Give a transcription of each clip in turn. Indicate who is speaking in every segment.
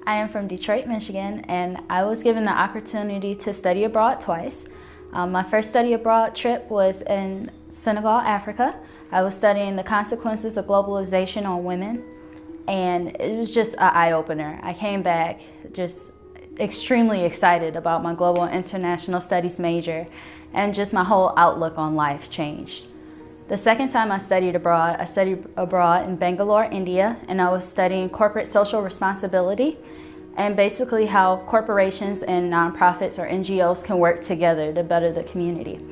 Speaker 1: I am from Detroit, Michigan, and I was given the opportunity to study abroad twice. My first study abroad trip was in Senegal, Africa. I was studying the consequences of globalization on women, and it was just an eye-opener. I came back just extremely excited about my global international studies major, and just my whole outlook on life changed. The second time I studied abroad in Bangalore, India, and I was studying corporate social responsibility and basically how corporations and nonprofits or NGOs can work together to better the community.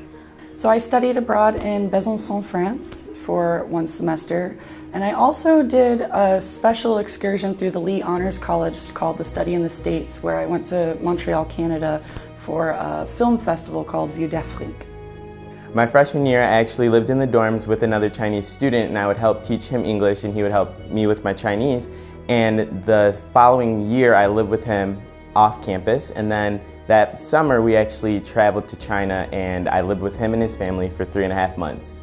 Speaker 2: So I studied abroad in Besançon, France for one semester, and I also did a special excursion through the Lee Honors College called the Study in the States, where I went to Montreal, Canada for a film festival called Vue d'Afrique.
Speaker 3: My freshman year, I actually lived in the dorms with another Chinese student, and I would help teach him English and he would help me with my Chinese. And the following year, I lived with him off campus, and then that summer we actually traveled to China, and I lived with him and his family for 3.5 months.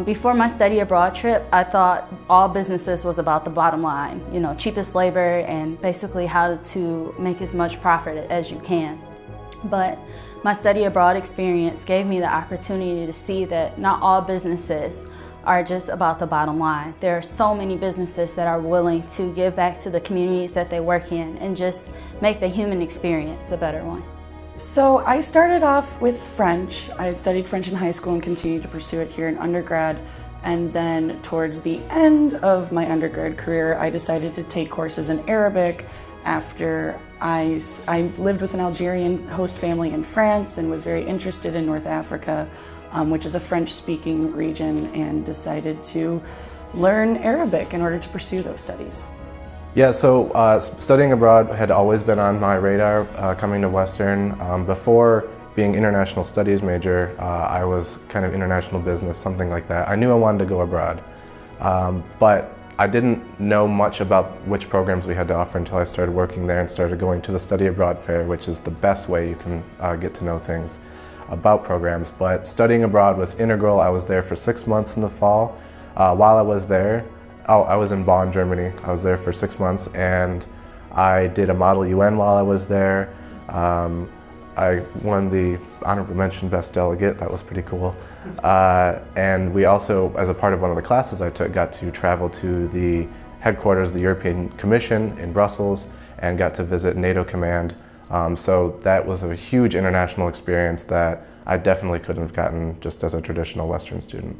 Speaker 1: Before my study abroad trip, I thought all businesses was about the bottom line, cheapest labor and basically how to make as much profit as you can. But my study abroad experience gave me the opportunity to see that not all businesses are just about the bottom line. There are so many businesses that are willing to give back to the communities that they work in and just make the human experience a better one.
Speaker 2: So I started off with French. I had studied French in high school and continued to pursue it here in undergrad. And then towards the end of my undergrad career, I decided to take courses in Arabic after I lived with an Algerian host family in France and was very interested in North Africa, which is a French-speaking region, and decided to learn Arabic in order to pursue those studies.
Speaker 4: Yeah, so studying abroad had always been on my radar coming to Western. Before being international studies major, I was kind of international business, something like that. I knew I wanted to go abroad, but I didn't know much about which programs we had to offer until I started working there and started going to the study abroad fair, which is the best way you can get to know things about programs. But studying abroad was integral. I was there for 6 months in the fall. While I was there, I was in Bonn, Germany. I was there for 6 months, and I did a Model UN while I was there. I won the honorable mention best delegate. That was pretty cool. And we also, as a part of one of the classes I took, got to travel to the headquarters of the European Commission in Brussels and got to visit NATO Command. So that was a huge international experience that I definitely couldn't have gotten just as a traditional Western student.